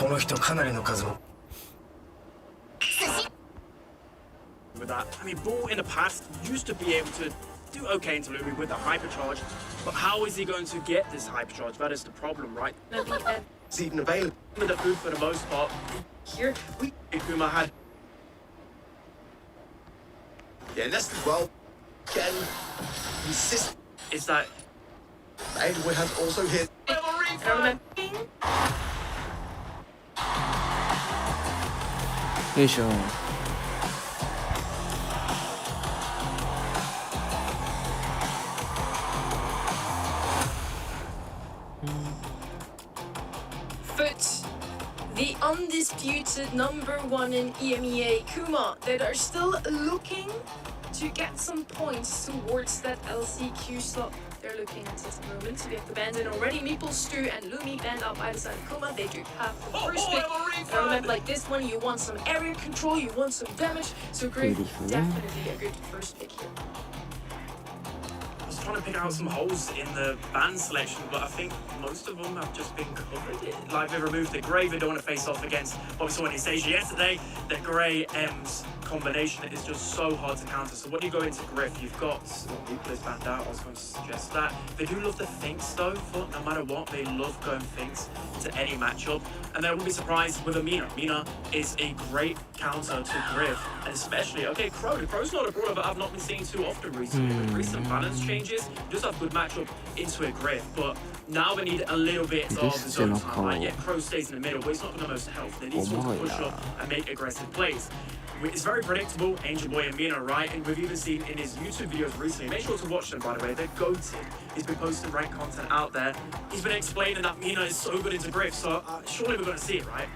この人かなりの数を with that. I mean, Ball in the past used to be able to do okay into Lumi with the hypercharge, but how is he going to get this hypercharge? That is the problem, right? It's even available. With the food for the most part. Here, Kuma had. Yeah, that's well. Again, insist. Is that. Edward has also hit. But the undisputed number one in EMEA, Kuma, that are still looking to get some points towards that LCQ slot. They're looking at this moment to get the band in already. Meeple, Stu, and Lumi band up by the side of Kuma. They do have the first pick. And remember, like this one, you want some area control, you want some damage. So Griff, definitely a good first pick here. I was trying to pick out some holes in the band selection, but I think most of them have just been covered. Like they removed the Grey, they don't want to face off against what we saw in Asia yesterday. The Grey M's combination is just so hard to counter. So what do you go into Griff? You've got Meeple is banned out. I was going to suggest that. They do love the Finks though, but no matter what, they love going Finks to any matchup. And they won't be surprised with Mina. Mina is a great counter to Griff, and especially, okay, Crow. The Crow's not a brawler, but I've not been seeing too often recently. With recent balance changes, just have good matchup into a Griff, but now they need a little bit of zone time. Right? Yeah, Crow stays in the middle, but it's not going to most health. They need someone to push up and make aggressive plays. It's very predictable, Angel Boy and Mina, right? And we've even seen in his YouTube videos recently, make sure to watch them, by the way, they're goated. He's been posting ranked content out there. He's been explaining that Mina is so good into Griff, so surely we're going to see it, right?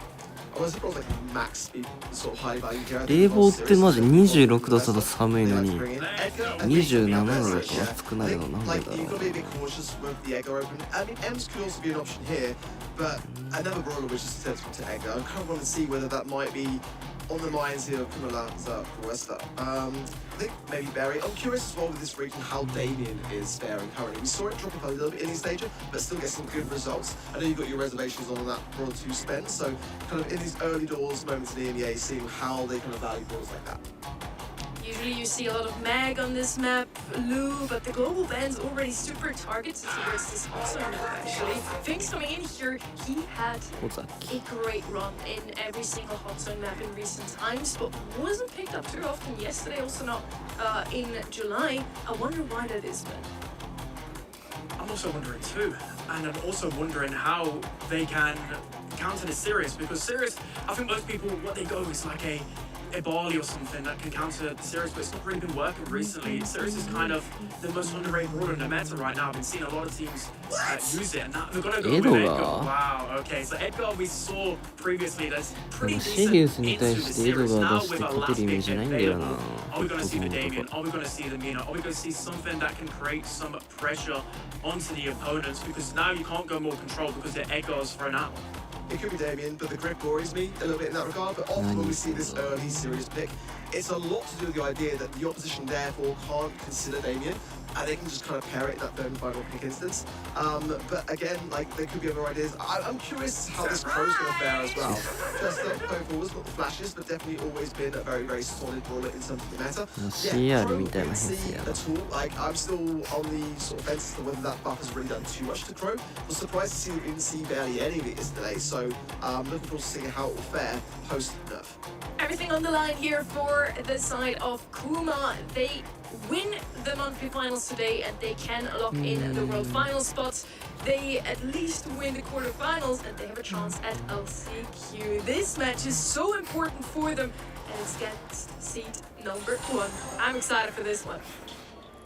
I was like max speed, sort of high value here. 冷房ってマジ26度だと寒いのに27度だと暑くなるのなんでだろう。 You've got to be a bit cautious with the Egger open. I mean, M's could also be an option here, but another brawler which is sensible to Egger. I kind of want to see whether that might be on the minds here of Kumalanza or Wester. I think maybe Barry. I'm curious as well with this region how Damien is faring currently. We saw it drop off a little bit in his stager, but still get some good results. I know you've got your reservations on that Brawl 2 spend, so kind of in these early doors moments in the EMEA, seeing how they kind of value brawls like that. Usually you see a lot of Mag on this map, Lou, but the global band's already super targeted towards this also map actually. Finks coming in here, he had a great run in every single hot zone map in recent times, but wasn't picked up too often yesterday, also not in July. I wonder why that is, Ben. I'm also wondering too, and I'm also wondering how they can counter this Sirius, because Sirius, I think most people, what they go is like a Barley or something that can counter the Sirius, but it's not really been working recently. Sirius is kind of the most underrated brawler in the meta right now. I've been seeing a lot of teams use it, and now they're going to go with Edgar. Wow, okay, so Edgar we saw previously, that's pretty decent into the Sirius. Now with a last pick available, are we going to see the Damien? Are we going to see the Mina? Are we going to see something that can create some pressure onto the opponents? Because now you can't go more control because the Edgar's thrown out. It could be Damien, but the grip worries me a little bit in that regard. But often when we see this early series pick, it's a lot to do with the idea that the opposition therefore can't consider Damien, and they can just kind of pair it in that third and final pick instance. But again, like there could be other ideas. I'm curious how this Crow's going to fare as well. Just going forward, not the flashes, but definitely always been a very, very solid brawler in terms of the meta. Yeah, Crow can see at all. Like I'm still on the sort of fence as to whether that buff has really done too much to Crow. I was surprised to see that we didn't see barely any of it yesterday. So looking forward to seeing how it will fare post nerf. Everything on the line here for the side of Kuma. They win the monthly finals today and they can lock in the world final spots. They at least win the quarterfinals and they have a chance at LCQ. This match is so important for them and it's against seed number 1. I'm excited for this one.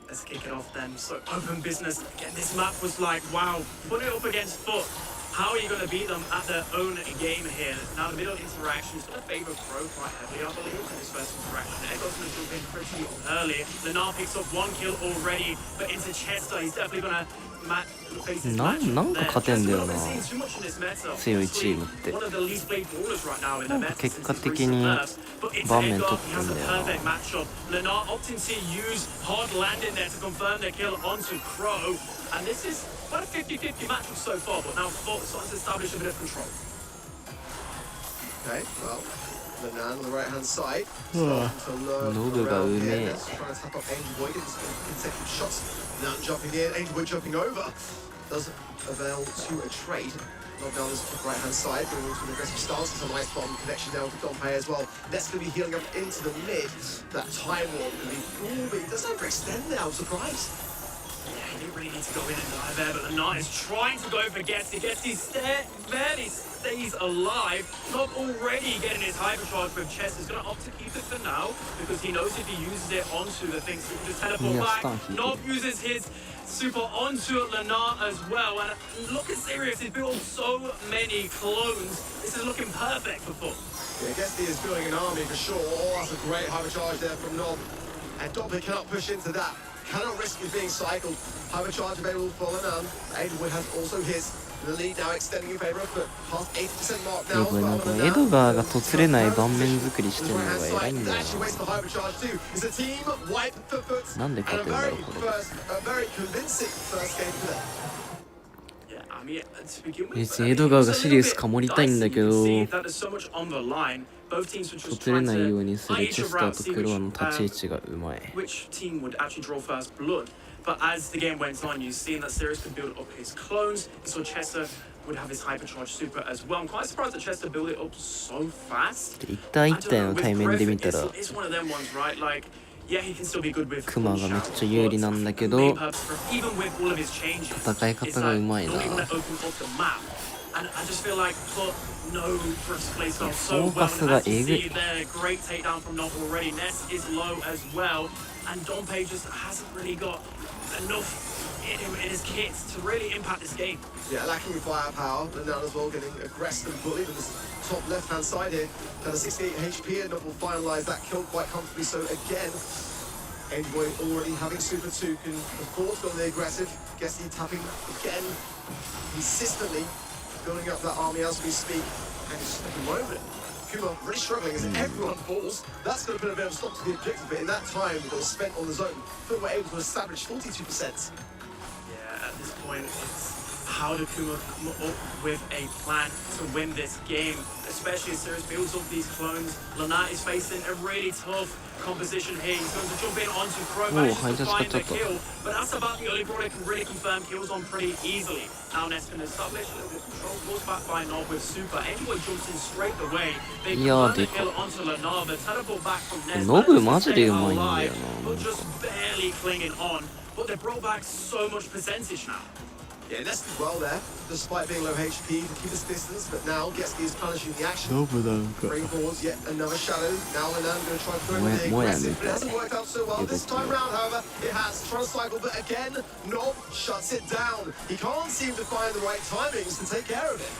Let's kick it off then. So open business. Again, this map was like, wow, put it up against Foot. How are you going to beat them at their own game here? Now the middle interaction is going to favour Crow quite heavily, I believe, in this first interaction. Echo's going to jump in pretty early. Lenar picks up 1 kill already, but into Chester, he's definitely going to face his match. なんか勝てんだよな強いチームって。なんか結果的に場面取ってんだよな。Lenar opting to use hard landing there to confirm the kill onto Crow. And this is quite a 50-50 matchup so far, but now Foot starting to establish a bit of control. Okay, well, Lenan on the right-hand side. Starting to learn Nobu ga around here. umee. Let's try and tap up Angel Boy, getting some consecutive shots. Lenan jumping in, Angel Boy jumping over. Doesn't avail to a trade. Not down this right-hand side, going into an aggressive stance. It's a nice bomb connection down with Dompe as well. That's going to be healing up into the mid. That time warp can be cool, but he doesn't overextend now. I'm surprised. Yeah, he didn't really need to go in and dive there, but the Knight is trying to go for Getsy. Getsy barely stays alive. Nob already getting his hypercharge with Chess. Is going to opt to keep it for now because he knows if he uses it onto the things, he can just teleport back. Nob uses his super onto Lana as well, and look at Sirius, he's built so many clones. This is looking perfect for Foot. Yeah, Getsy is building an army for sure. Oh, that's a great hypercharge there from Nob. And Dompe cannot push into that. Cannot risk it being cycled. Hypercharge available for Lenan. Aidenwood has also his. The lead now extending in favor of Foot. Past 80% mark now. これなんかエドガーがとつれない盤面作りしてるのが偉いんだよな。なんで勝てるんだろうこれ。別にエドガーがシリウスかもりたいんだけど、とつれないようにするチェスターとクロアの立ち位置がうまい。But as the game went on, you've seen that Sirius could build up his clones. You saw Chester would have his hypercharge super as well. I'm quite surprised that Chester built it up so fast. 一対一対の対面で見たら It's one of them ones, right? Like, yeah, he can still be good with クマがめっちゃ有利なんだけど、戦い方がうまいな。And I just feel like Foot know Brooks plays style so well. And as you see there, great takedown from Nob already. Ness is low as well. And Dompe just hasn't really got enough in him in his kits to really impact this game. Yeah, lacking in firepower, and now as well getting aggressive and bullied on this top left-hand side here. Down to 68 HP, and Nob will finalise that kill quite comfortably. So again, Angel Boy already having Super 2 can of course go on the aggressive. Getsy tapping again, consistently building up that army as we speak, and just at the moment, Kuma really struggling as everyone falls. That's going to put a bit of a stop to the objective, but in that time that was spent on the zone, Foot were able to establish 42%. Yeah, at this point, it's how do Kuma come up with a plan to win this game, especially as Sirius builds up these clones. Lana is facing a really tough composition here. He's going to jump in onto Crow, manages to find the kill, but that's about the only brawler can really confirm kills on pretty easily. Now Ness can establish a little bit of control, forced back by Nob with super. Anyway jumps in straight away. They confirm the kill onto Lana, the teleport back from Ness. Nob マジでうまいんだよな。 But just barely clinging on, but they brought back so much percentage now. Yeah, Ness did well there, despite being low HP to keep his distance, but now Getsy is punishing the action. Bring forward yet another shadow. Now Lenan going to try and throw in the aggressive, but it hasn't worked out so well. This time round, however, it has. Trying to cycle, but again, Nob shuts it down. He can't seem to find the right timings to take care of it.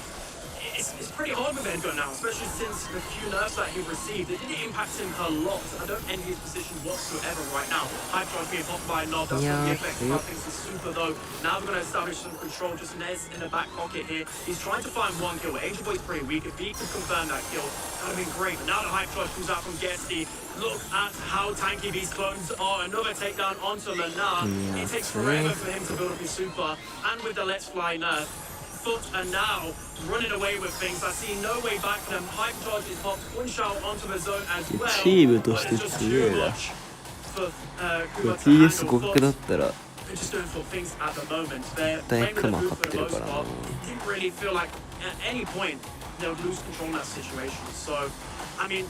It's pretty hard with Edgar now, especially since the few nerfs that he received. It didn't impact him a lot. I don't envy his position whatsoever right now. Hypercharge being popped by Nob. That's what the effect of things is super though. Now we're going to establish some control. Just Nez in the back pocket here. He's trying to find one kill. Angel Boy's pretty weak. If he could confirm that kill, that would have been great. But now the Hypercharge comes out from Getsy. Look at how tanky these clones are. Another takedown onto Lana. It takes forever for him to build up his super. And with the Let's Fly nerf, Foot are now running away with things. I see no way back for them. Hypercharge is popped. One shot onto the zone as well. But it's just too much for Kuma to handle. Foot. They're just doing Foot things at the moment. They're playing with the group for the most part. Didn't really feel like at any point they would lose control in that situation. So, I mean,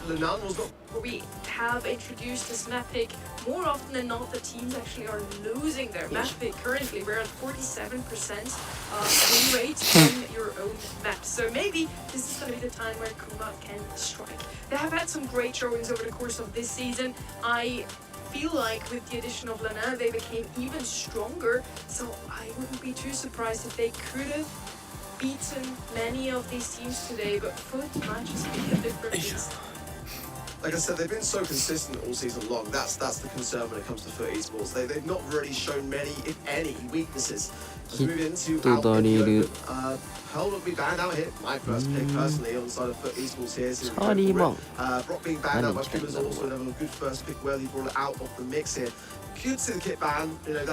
Lenan was not. We have introduced this map pick. More often than not, the teams actually are losing their map pick. Currently, we're at 47% win rate on your own map. So maybe this is going to be the time where Kuma can strike. They have had some great showings over the course of this season. I feel like with the addition of Lana, they became even stronger. So I wouldn't be too surprised if they could have beaten many of these teams today, but Foot might just be a different beast. Like I said, they've been so consistent all season long. That's the concern when it comes to Foot Esports. They've not really shown many, if any, weaknesses. Let's move into Pearl will be banned out here. My first pick personally on the side of Foot Esports here. So Brock being banned out by Puma's also another good first pick where he brought it out of the mix here. Could see the kit ban. You know,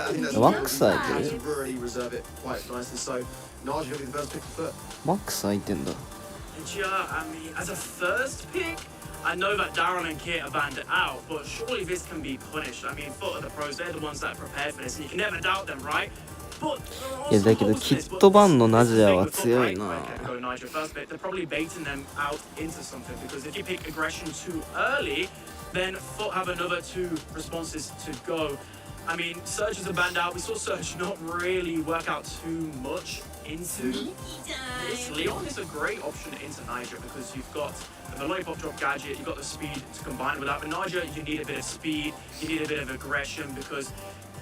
I think that's really reserve it quite nicely. So Naj will be the first pick for Foot. マックス空いてんだ。I mean, as a first pick, I know that Darren and Kit are banned out, but surely this can be punished. I mean, Foot are the pros, they're the ones that are prepared for this, and you can never doubt them, right? But いやだけどキットバンのナジアは強いな。 They're probably baiting them out into something, because if you pick aggression too early, then Foot have another 2 responses to go. I mean, Surge is a banned out. We saw Surge not really work out too much into this. Leon is a great option into Niger, because you've got the lollipop drop gadget, you've got the speed to combine with that. But Niger, you need a bit of speed, you need a bit of aggression, because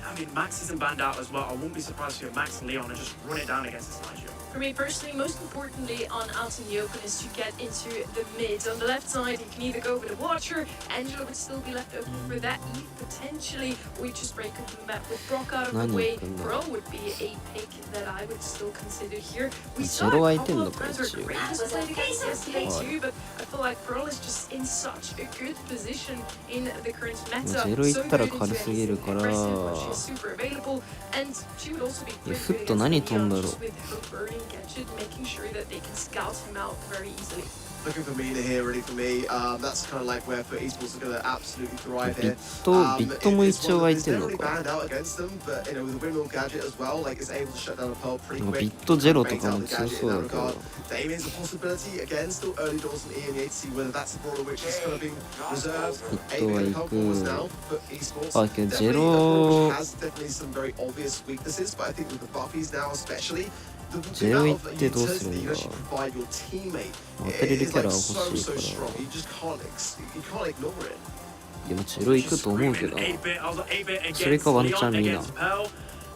I mean, Max isn't banned out as well. I won't be surprised if Max and Leon and just run it down against this Niger. For me personally, most importantly on Out in the Open is to get into the mid. On the left side, you can either go with a Watcher, Angela would still be left open for that, Eve potentially, or you just break up the map with Brock out of the way. Bro would be a pick that I would still consider here. We saw a couple of rather great displays against yesterday too, but I feel like Pearl is just in such a good position in the current meta. So good into anything aggressive, but she's super available, and she would also be pretty good against Leon just with her burning gadget, making sure that they can scout him out very easily. Looking for Mina here, really, for me. That's kind of like where for esports are going to absolutely thrive here. ビットも一応空いてるの It's か。 definitely banned out against them, but you know, with the windmill gadget as well, like it's able to shut down a Pearl pretty quick. ビットゼロと Bait か out も the 強 gadget そう in だ that けど。 regard. Damien's a possibility. Again, still early doors in EMEA to see whether that's a brawler which is kind of being reserved. Aiming a couple balls now, but esports あ、けどゼ definitely a ロ brawler which has definitely some very obvious weaknesses, but I think with the buffies now especially, the amount of utility that you actually provide your teammate is like so strong. You just can't ignore it. でもゼロ行くと思うけどな。それかワンチャンミナ。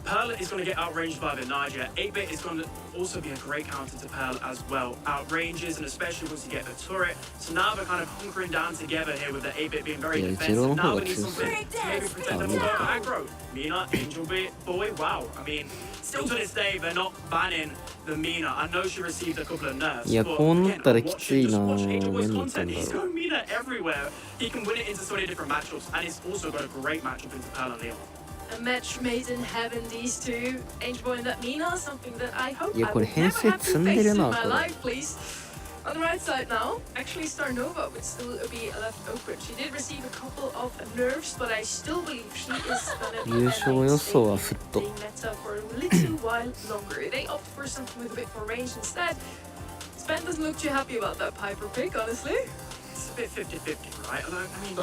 Pearl is going to get outranged by the Niger. 8-bit is going to also be a great counter to Pearl as well. Outranges, and especially once you get the turret. So now they're kind of hunkering down together here with the 8-bit being very defensive. Now we need something to maybe protect them from aggro. Mina, Angel Boy, wow. I mean, still to this day, they're not banning the Mina. I know she received a couple of nerfs. いや、こうなったらきついな。 Watch Angel 何 Boy's だったん content. だ He's ろう。 got Mina everywhere. He can win it into so many different matchups, and he's also got a great matchup into Pearl and Leon. A match made in heaven, these two. Angel Boy and that Mina, something that I hope I Yeah, would never have to これ編成積んで face る in な、 my これ。 life, please. On the right side now, actually Star Nova would still be left open. She did receive a couple of nerfs, but I still believe she is gonna be 優勝予想はフット。 meta for a little while longer. They opt for something with a bit more range instead. Sven doesn't look too happy about that Piper pick, honestly. It's a bit 50-50, right? Although, I mean,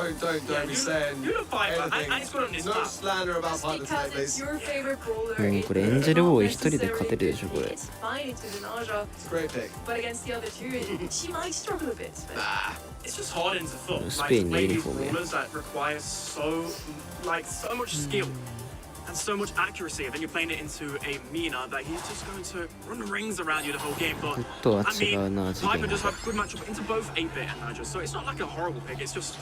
Don't be saying you look Piper, anything. and it's good on this No map. slander about Just Piper's name, because it's please. your favorite brawler, もうこれ it エンジェ does ルボ not ーイ一人で necessarily 勝てるでしょこれ。 It's fine into the Naja, It's a great pick. but against the other two, she might struggle a bit. Sven. It's just hard into foot. Like, Spain play these uniform, yeah. brawlers that require so much skill and so much accuracy. And then you're playing it into a Mina that he's just going to run rings around you the whole game. But とは I 違う mean, な、次元 Piper が does have good matchup into both 8-bit and Niger, so it's not like a horrible pick. It's just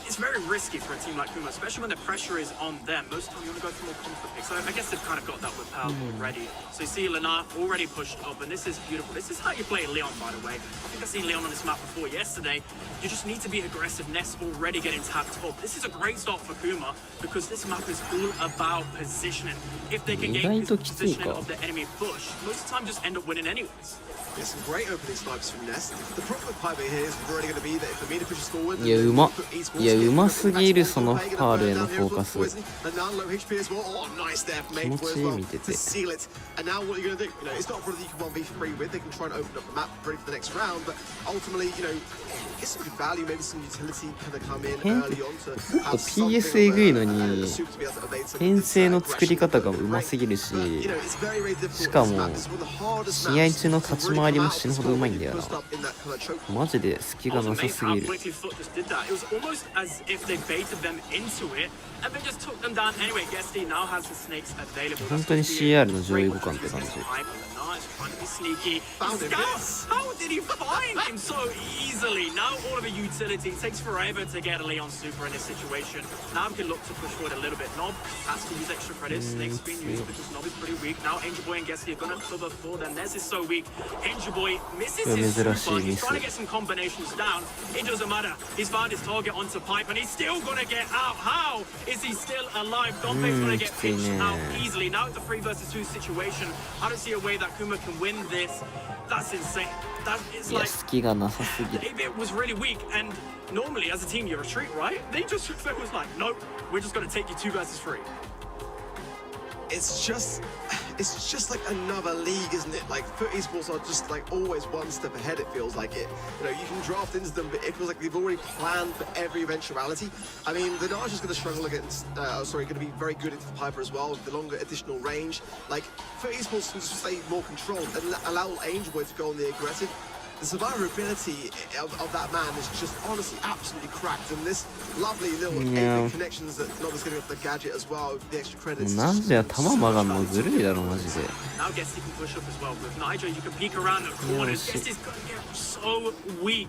it's very risky for a team like Kuma, especially when the pressure is on them. Most of the time you want to go for more comfort picks. So I guess they've kind of got that with Pearl already. So you see Lena already pushed up, and this is beautiful. This is how you play Leon, by the way. I think I've seen Leon on this map before yesterday. You just need to be aggressive. Ness already getting tapped up. This is a great start for Kuma, because this map is all about positioning. If they can get this positioning of the enemy push, most of the time just end up winning anyways. There's some great opening snipes from Nest. The problem with Piper here is really going to be that if the Mina pushes forward, いやうまいやうますぎるそのパールへのフォーカス。 And now low HP as well. Oh, nice there from 気持 Mate ちい as い well 見てて。 to seal it. And now what are you going to do? You know, it's not a brother you can 1v3 with. They can try and open up the map ready for the next round, but ultimately, you know, get some good value, maybe some utility kind of come in early on to have something PS えぐいのに on the super to be able to evade some 編成の aggression 作り方がう from ますぎるし、 But, you know, it's very, very difficult しか in this も map. It's one of the hardest 試合 maps 中の to 立ち really 回り come も out 死ぬほどうまいん and だよ score な。 in that kind of choke. マジで隙がなさ Amazing す how ぎる。 quickly Foot just did that. It was almost as if they baited them into it and then just took them down. Anyway, Guesty now has the snakes available. 本当に CR の上位互換って感じ。 Trying to be sneaky. Found him. Scout! How did he find him so easily? Now all of the utility. It takes forever to get a Leon super in this situation. Now we can look to push forward a little bit. Nob has to use extra credits. Snake's being used because Nob is pretty weak. Now Angel Boy and Guesty are going to cover for them. Nez is so weak. Angel Boy misses his super. He's trying to get some combinations down. It doesn't matter. He's found his target onto Pipe and he's still going to get out. How is he still alive? Dompe's going to get pinched out easily. Now it's a 3 versus 2 situation. I don't see a way that Kuma Kuma can win this, that's insane. That is いや like 隙がなさすぎる 8-bit was really weak, and normally as a team you retreat, right? They was like, nope, we're just gonna take you 2 versus 3. It's just like another league, isn't it? Like Foot Esports are just like always one step ahead, it feels like it. You know, you can draft into them, but it feels like they've already planned for every eventuality. I mean, the Naj is going to struggle against, going to be very good into the Piper as well, with the longer additional range. Like, Foot Esports can just stay more controlled and allow Angel Boy to go on the aggressive. The survivability of that man is just honestly absolutely cracked, and this lovely little 8-bit connections that Nob is getting off the gadget as well, the extra credits. なんで弾曲がんのずるいだろマジで Now Guesty can push up as well. With Nigel, you can peek around the corners. Guesty's going to get so weak.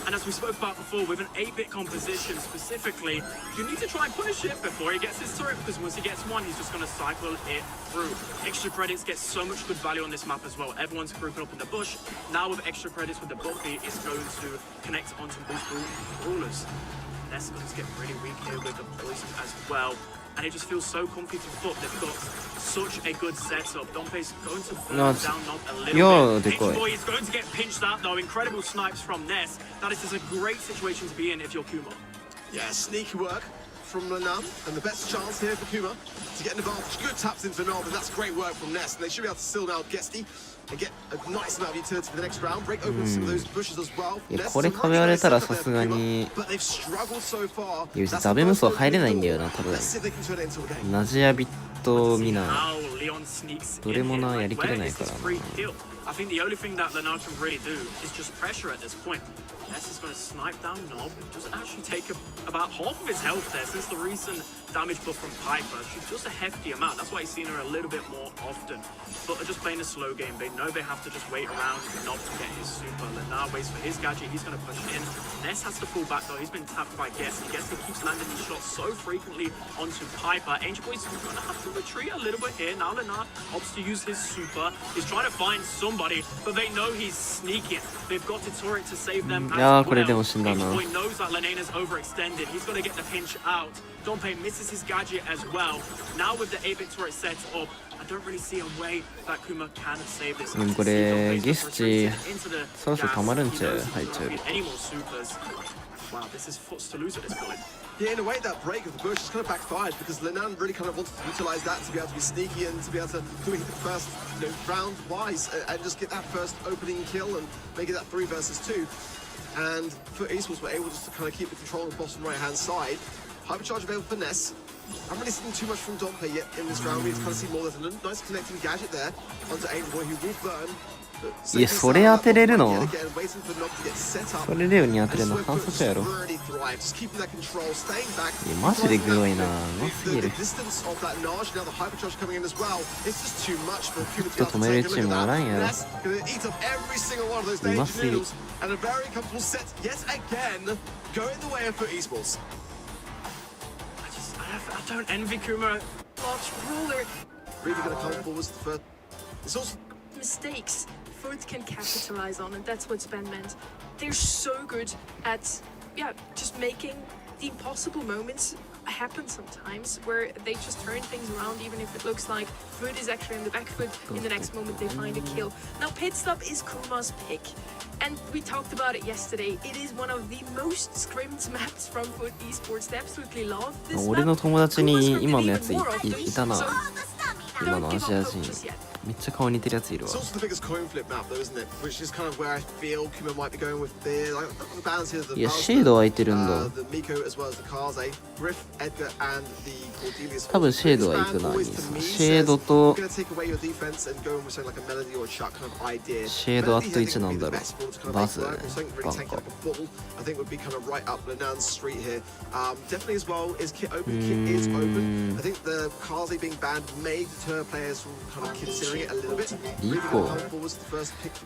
And as we spoke about before, with an 8-bit composition specifically, you need to try and punish it before he gets his turret, because once he gets one, he's just going to cycle it through. Extra credits get so much good value on this map as well. Everyone's grouping up in the bush. Now with extra credits with the Buffy, it's going to connect onto both brawlers. Ness going to get really weak here with the poison as well. And it just feels so comfy for Foot. They've got such a good setup. Dompe's going to burn down Nob a little bit. Angel Boy is going to get pinched out though. Incredible snipes from Ness. That is just a great situation to be in if you're Kuma. Yeah, sneaky work from Lanam, and the best chance here for Kuma to get an advantage. Good taps into Nob, and that's great work from Ness. And they should be able to still now Guesty and get a nice amount of utility for the next round. Break open some of those bushes as well. いやこれ壁割れたらさすがにいやザベ無双入れないんだよな多分ナジアビットミナどれもなやりきれないからな I think the only thing that Leonard can really do is just pressure at this point. Ness is going to snipe down Nob. Does actually take about half of his health there since the recent damage buff from Piper. She's just a hefty amount. That's why you've seen her a little bit more often. But they're just playing a slow game. They know they have to just wait around for Nob to get his super. Leonard waits for his gadget. He's going to push in. Ness has to pull back though. He's been tapped by Guesty. Guesty keeps landing these shots so frequently onto Piper. Angel Boy's going to have to retreat a little bit here. Now Leonard opts to use his super. He's trying to find somebody, but they know he's sneaking. They've got a turret to save them as well. Angel Boy knows that Lenena's overextended. He's going to get the pinch out. Dompe misses his gadget as well. Now with the 8-bit turret set up, I don't really see a way that Kuma can save this. でもこれゲスチそろそろ溜まるんちゃう入っちゃう Any more supers? Wow, this is Foot's to lose at this point. Yeah, in a way, that break of the bush is kind of backfired because Lenan really kind of wanted to utilize that to be able to be sneaky and to be able to hit the first round wise and just get that first opening kill and make it that 3 versus 2. And Foot Esports were able just to kind of keep the control on the bottom right-hand side. Hypercharge available for Ness. I haven't really seen too much from Dompe yet in this round. We kind of see more. There's a nice connecting gadget there onto Angel Boy who will burn. いやそれ当てれるのそれレオに当てれるの反則やろいやマジでグロいなうますぎるずっと止めるチームおらんやろうますぎる I don't envy Kuma. Large ruler. Really going to come forward for it's also Mistakes Foot can capitalize on, and that's what Sven meant. They're so good at just making the impossible moments happen sometimes, where they just turn things around even if it looks like Foot is actually in the back foot. In the next moment they find a kill. Now pit stop is Kuma's pick, and we talked about it yesterday. It is one of the most scrimmed maps from Foot Esports. They absolutely love this map. 俺の友達に今のやついたな今のアジア人めっちゃ顔似てるやついるわ It's also the biggest coin flip map though, isn't it? Which is kind of where I feel Kuma might be going with the balance here. いやシェード空いてるんだ the Miko as well as the Kaze, Griff, Edgar and the Cordelius. 多分シェードは行くなシェードと Gonna take away your defense and go with something like a melody or a chuck kind of idea. シェードアット1なんだろうバズバン I think would be kind of right up Lenan's street here. Definitely as well is kit open. Kit is open. I think the Kaze being banned may deter players from kind of considering it a little bit. リコ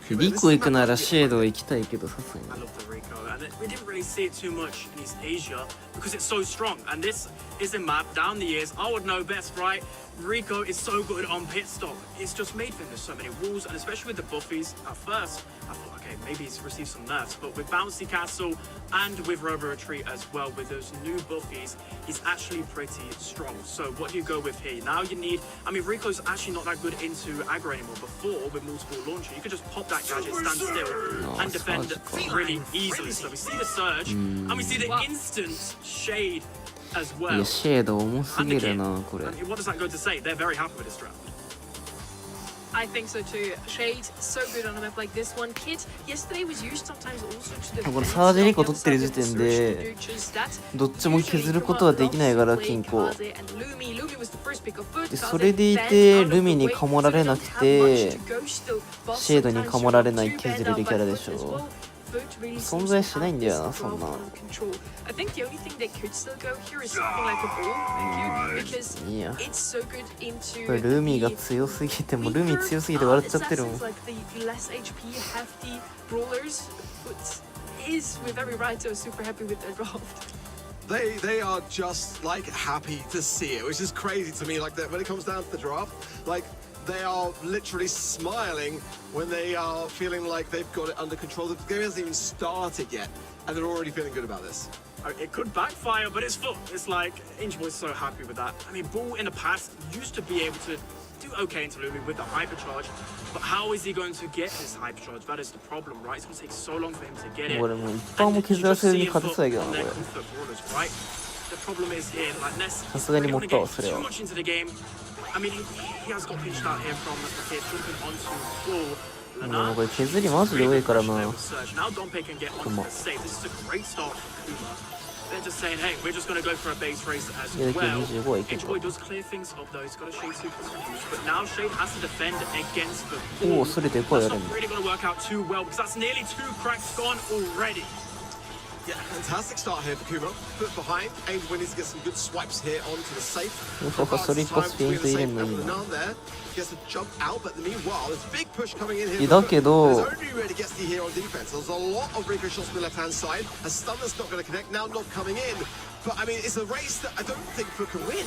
リコ行くならシェード行きたいけどさすが I に love the Rico, and we didn't really see it too much in East Asia because it's so strong. And this is a map down the years. I would know best, right? Rico is so good on pit stop. It's just made for him. There's so many rules, and especially with the buffies. At first, I thought, okay, maybe he's received some nerfs, but with Bouncy Castle and with Robo Retreat as well, with those new buffies, he's actually pretty strong. So what do you go with here? Now you need, I mean, Rico's actually not that good into aggro anymore. Before, with multiple launcher, you could just pop that gadget, stand still, and defend really easily. So we see the surge, and we see the instant shade as い well. やシェード重すぎるなこれ。 And what does that go to say? They're very happy with this draft. I think so too. Shade, so good on a map like this one. Kid, yesterday was used sometimes also to the これサージ2個取ってる時点でどっちも削ることはできないから金庫でそれでいてルミにかもられなくてシェードにかもられない削れるキャラでしょ存在しないんだよなそんな。いやこれルミが強すぎてもうルミ強すぎて笑っちゃってるもん。They are just like happy to see it, which is crazy to me. Like that when it comes down to the draft, like they are literally smiling when they are feeling like they've got it under control. The game hasn't even started yet, and they're already feeling good about this. It could backfire, but it's full. It's like Angel Boy's so happy with that. I mean, Bull in the past used to be able to do okay into Lumi with the hypercharge, but how is he going to get this hypercharge? That is the problem, right? It's going to take so long for him to get it. これもう一般も削らせずに勝てそうやけどなこれ。 The problem is here, like Ness, さすがに持ったわそれは。 too much into the game. I mean, he has got pinched out here from here, jumping onto Bull. もうこれ削りマジで多いからな。 Now Dompe can get onto the save. This is a great start for Kuma. They're just saying, hey, we're just going to go for a base race as well. Enjoy does clear things up though. He's got a Shade super to use, but now Shade has to defend against the Bull. That's not really going to work out too well because that's nearly 2 cracks gone already. Yeah, fantastic start here for Kuma. Put behind, Angel needs to get some good swipes here onto the safe. There. Gets to jump out, but meanwhile, there's a big push coming in here. There's only really gets to here on defense. There's a lot of ricochet shots on the left-hand side. A stun that's not going to connect. Now not coming in. But I mean, it's a race that I don't think Foot can win.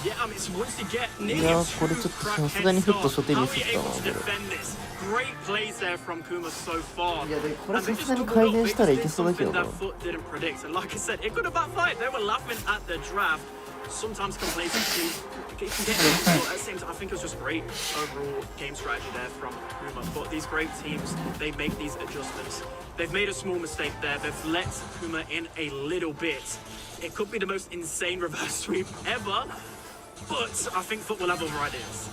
Yeah, I mean, it's once to get nearly Yeah, 2 crack head start. How are you able to defend this? Great plays there from Kuma so far. And they just doubled up. Maybe they did something that Foot didn't predict. And like I said, it could have backfired. They were laughing at the draft. Sometimes complacency can get at the same time. I think it was just great overall game strategy there from Kuma. But these great teams, they make these adjustments. They've made a small mistake there. They've let Kuma in a little bit. It could be the most insane reverse sweep ever. But I think Foot will have other ideas.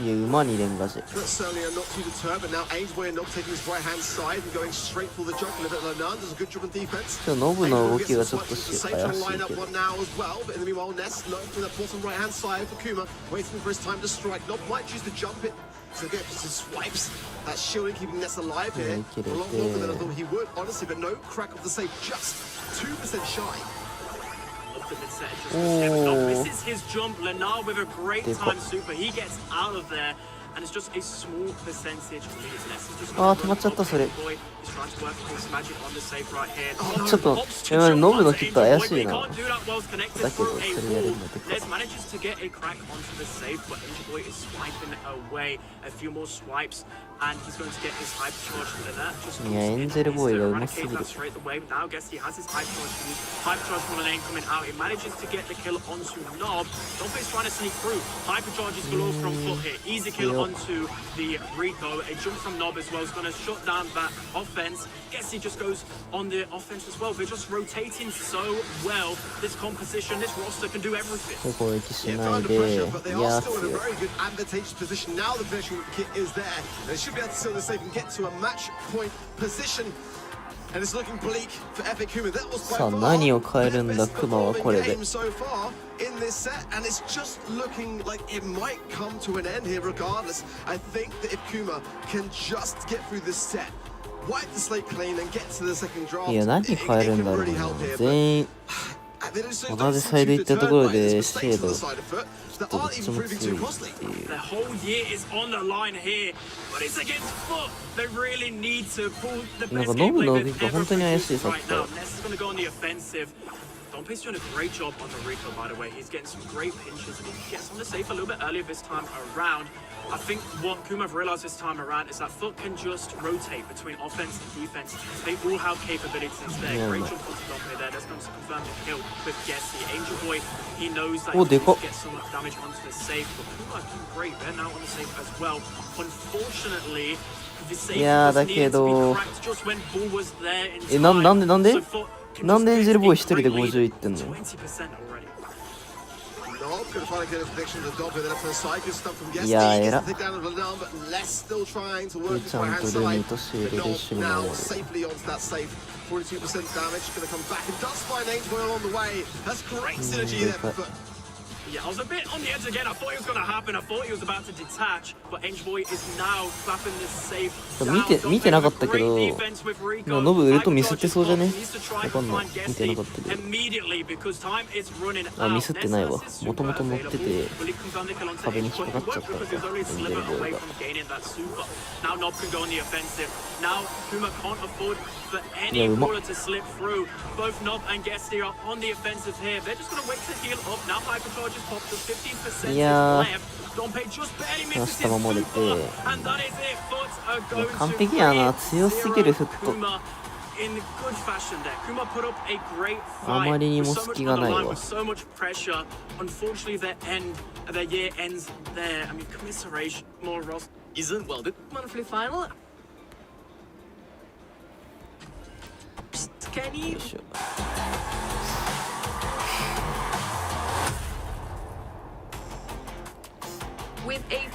いや馬に連打し But certainly are not too deterred, but now Ainsworth not taking his right hand side and going straight for the jump. A little bit Lenan does a good job on defense. ちょっとノブの動きがちょっと怪しいけど line up one now as well, but in the meanwhile Ness low from the bottom right hand side for Kuma, waiting for his time to strike. Not might choose to jump it. So get some swipes. That shielding keeping Ness alive here. A lot longer than I thought he would, honestly, but no crack of the save, just 2% shy. This is his jump. Lenar with a great time super. He gets out of there, and it's just a small percentage lead. あー止まっちゃったそれ He's trying to work his magic on the save right here. ちょっと今ノブのキット怪しいな Can't do that while it's connected だけど through そ a れやる wall. んだって Les manages to get a crack onto the save, but Angel Boy is swiping away. A few more swipes, and he's going to get his hyper charge for that. Just いやエンジェルボーイがうますぎ eradicate る that straight away. Now guess he has his hyper charge to use. Hyper charge from the lane coming out. He manages to get the kill onto Nob. Dompe's trying to sneak through. Hyper charges galore from Foot here. Easy kill onto the Rico. A jump from Nob as well is going to shut down that offense. Guess he just goes on the offense as well. They're just rotating so well. This composition, this roster can do everything. 攻撃し Yeah, ない under で pressure, but they い are や still in a 強い very good advantageous position. Now the finishing kit is there. They should be able to seal this safe and get to a match point position. And it's looking bleak for Epic Kuma. That was by さあ far 何を変えるんだ their best クマはこれで performing game so far in this set, and it's just looking like it might come to an end here regardless. I think that if Kuma can just get through this set, wipe the slate clean and get to the second draft, いや何 it 変えるん can だろう really な help here. 全員 They just 同 don't じ seem サイド too 行ったと deterred ころ by で these シ mistakes ェー on ド the side of Foot that どっ aren't ち even も proving 強い too っ costly. ていう The whole year is on the line here, but it's against Foot. They really need to pull the なん best かノブの動 gameplay き they've が ever 本当に怪しい produced さっ right きか now. ら Ness is going to go on the offensive. Dompe's doing a great job on the Rico, by the way. He's getting some great pinches and he gets on the safe a little bit earlier this time around. I think what Kuma have realized this time around is that Foot can just rotate between offense and defense. They all have capabilities there. Great job from Dompe there. There's going to confirm the kill with Gessie. Angel Boy, he knows that he can get some damage onto the safe, but Kuma doing great. They're now on the safe as well. Unfortunately, the safe was needed to be cracked just when Bull was there in time. なんで So Foot can なんでエンジェルボーイ just 一人で great lead, 50いってんの 20% already. Not going to find a good prediction of the Doppler there for the side. Good stuff from Guess. Yeah, He gets yeah. the take down of Ladam, but Les still trying to work his Jump right hand to the side. meat to see But the Nob issue now now. safely onto that safe. 42% damage. Going to come back and does find Angel Boy on the way. That's great synergy there for Foot. Yeah, I was a bit on the edge again. I thought it was going to happen. I thought he was about to detach, but Angel Boy is now clapping this safe down. 見てなかったけど、 Great defense with Rico. ノブウルトミスってそうじゃね Needs to try わかん to ない find 見てなか Gessie ったけど immediately because time is running out. あ、ミスってないわ Ness is もともと乗ってて super available. Will he confirm the kill onto 壁に Angel 引っ Boy? かかっちゃった Because he was only a エンジェ sliver ルボー away イが from gaining that super. Now Nob can go on the offensive. Now Kuma can't afford for any Yeah, we brawler to slip through. Both Nob and Gessie are on the offensive here. They're just going to wait to heal up. Now Hypercharge is popped. Just 15% Yeah. is left. Dompe just barely misses his 明日守れて super. And that is it. Foot are going to 完璧やな free 強すぎるフット Kuma in good fashion there. Kuma put up a great あ fight. まりに With も so 隙 much が on the ない line, わ with so much pressure. Unfortunately, their year ends there. I mean, commiseration. More Ross isn't well. The monthly final. Kenny. よいしょ With a